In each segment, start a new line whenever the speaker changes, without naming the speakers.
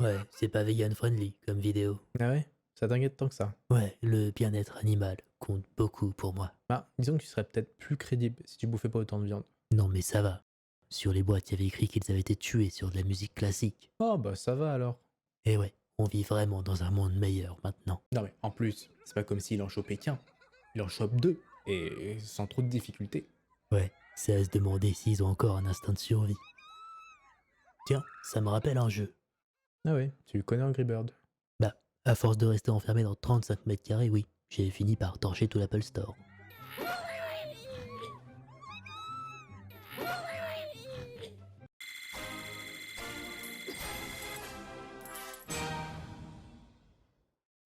Ouais, c'est pas vegan friendly comme vidéo.
Ah ouais? Ça t'inquiète tant que ça?
Ouais, le bien-être animal compte beaucoup pour moi.
Bah, disons que tu serais peut-être plus crédible si tu bouffais pas autant de viande.
Non mais ça va. Sur les boîtes, il y avait écrit qu'ils avaient été tués sur de la musique classique.
Oh bah ça va alors.
Et ouais, on vit vraiment dans un monde meilleur maintenant.
Non mais en plus, c'est pas comme s'il en chopait qu'un. Il en chope deux. Et sans trop de difficultés.
Ouais, c'est à se demander s'ils ont encore un instinct de survie. Tiens, ça me rappelle un jeu.
Ah ouais, tu connais Angry Bird.
Bah, à force de rester enfermé dans 35 mètres carrés, oui, j'ai fini par torcher tout l'Apple Store.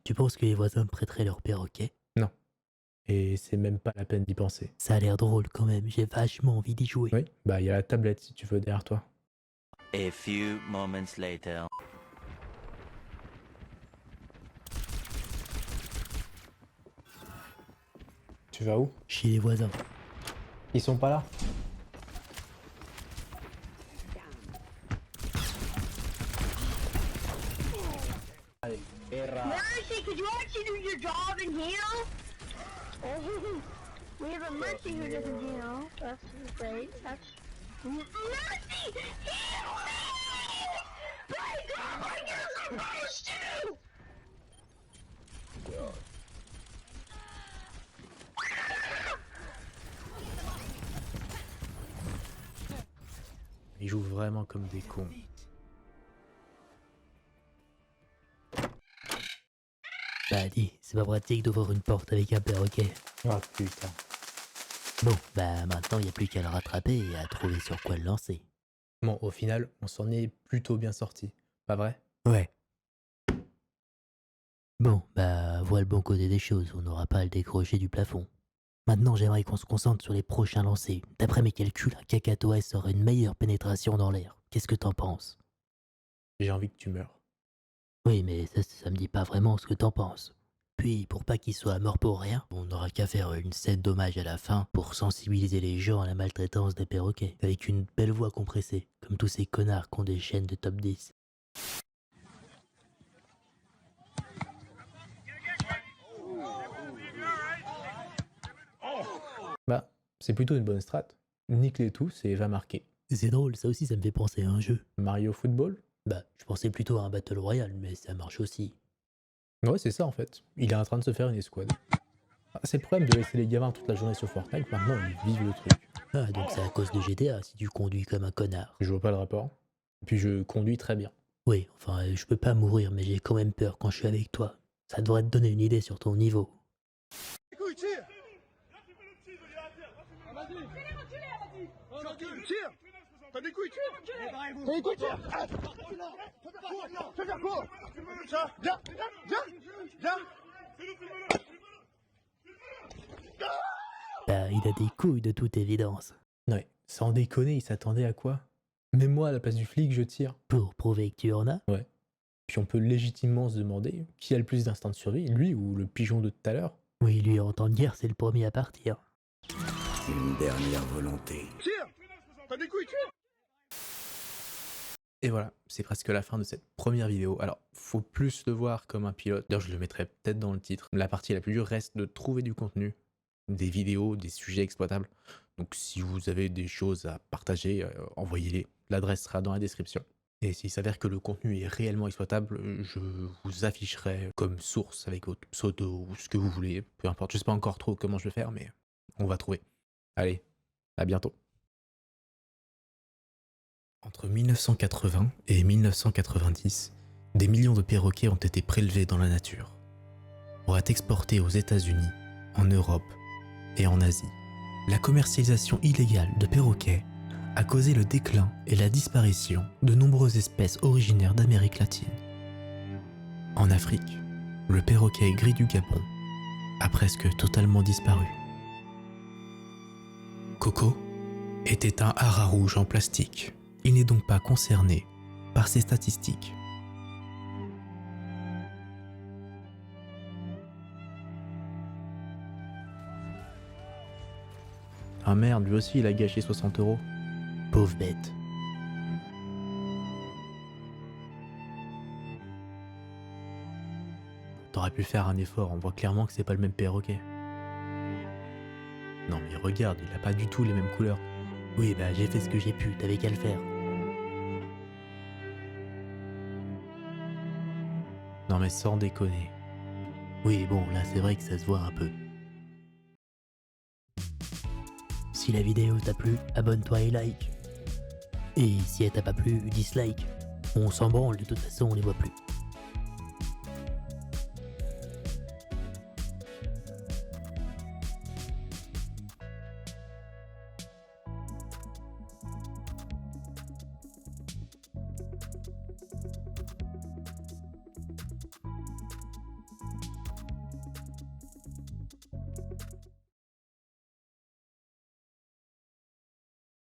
Tu penses que les voisins me prêteraient leur perroquet?
Non. Et c'est même pas la peine d'y penser.
Ça a l'air drôle quand même, j'ai vachement envie d'y jouer.
Oui, bah il y a la tablette si tu veux derrière toi.
A few moments later.
Tu vas où?
Chez les voisins.
Ils sont pas là.
Mercy, could you actually do your job and heal? Oh, we have a Mercy who doesn't heal. That's great. That's Mercy, heal me! My God, like you're supposed to!
Ils jouent vraiment comme des cons.
Bah dis, c'est pas pratique d'ouvrir une porte avec un perroquet.
Oh putain.
Bon, bah maintenant y a plus qu'à le rattraper et à trouver sur quoi le lancer.
Bon, au final, on s'en est plutôt bien sorti. Pas vrai?
Ouais. Bon, bah vois le bon côté des choses, on n'aura pas à le décrocher du plafond. Maintenant j'aimerais qu'on se concentre sur les prochains lancers. D'après mes calculs, un cacatoès aurait une meilleure pénétration dans l'air. Qu'est-ce que t'en penses?
J'ai envie que tu meurs.
Oui, mais ça me dit pas vraiment ce que t'en penses. Puis, pour pas qu'il soit mort pour rien, on n'aura qu'à faire une scène d'hommage à la fin pour sensibiliser les gens à la maltraitance des perroquets, avec une belle voix compressée, comme tous ces connards qui ont des chaînes de top 10.
Bah, c'est plutôt une bonne strat. Nique-les tous et va marquer.
C'est drôle, ça aussi ça me fait penser à un jeu.
Mario Football?
Bah, je pensais plutôt à un Battle Royale, mais ça marche aussi.
Ouais, c'est ça en fait. Il est en train de se faire une escouade. Ah, c'est le problème de laisser les gamins toute la journée sur Fortnite, maintenant ils vivent le truc.
Ah, donc c'est à cause de GTA si tu conduis comme un connard.
Je vois pas le rapport. Puis je conduis très bien.
Oui, enfin, je peux pas mourir, mais j'ai quand même peur quand je suis avec toi. Ça devrait te donner une idée sur ton niveau.
Tire! T'as des couilles, tire! T'as des couilles, tire! Ah, tu vas faire quoi? Tiens, viens! Viens!
Bah, il a des couilles de toute évidence.
Ouais, sans déconner, il s'attendait à quoi? Même moi, à la place du flic, je tire.
Pour prouver que tu en as?
Ouais. Puis on peut légitimement se demander qui a le plus d'instinct de survie, lui ou le pigeon de tout à l'heure?
Oui, lui, en temps de guerre, c'est le premier à partir.
Une dernière volonté.
Tire! T'as des couilles, tire!
Et voilà, c'est presque la fin de cette première vidéo. Alors, faut plus le voir comme un pilote. D'ailleurs, je le mettrai peut-être dans le titre. La partie la plus dure reste de trouver du contenu, des vidéos, des sujets exploitables. Donc, si vous avez des choses à partager, envoyez-les. L'adresse sera dans la description. Et s'il s'avère que le contenu est réellement exploitable, je vous afficherai comme source avec votre pseudo ou ce que vous voulez. Peu importe, je sais pas encore trop comment je vais faire, mais on va trouver. Allez, à bientôt. Entre 1980 et 1990, des millions de perroquets ont été prélevés dans la nature pour être exportés aux États-Unis, en Europe et en Asie. La commercialisation illégale de perroquets a causé le déclin et la disparition de nombreuses espèces originaires d'Amérique latine. En Afrique, le perroquet gris du Gabon a presque totalement disparu. Coco était un hara rouge en plastique. Il n'est donc pas concerné par ces statistiques. Ah merde, lui aussi il a gâché 60 €.
Pauvre bête.
T'aurais pu faire un effort, on voit clairement que c'est pas le même perroquet. Non mais regarde, il a pas du tout les mêmes couleurs.
Oui, bah j'ai fait ce que j'ai pu, t'avais qu'à le faire.
Non mais sans déconner.
Oui, bon, là c'est vrai que ça se voit un peu. Si la vidéo t'a plu, abonne-toi et like. Et si elle t'a pas plu, dislike. On s'en branle, de toute façon on les voit plus.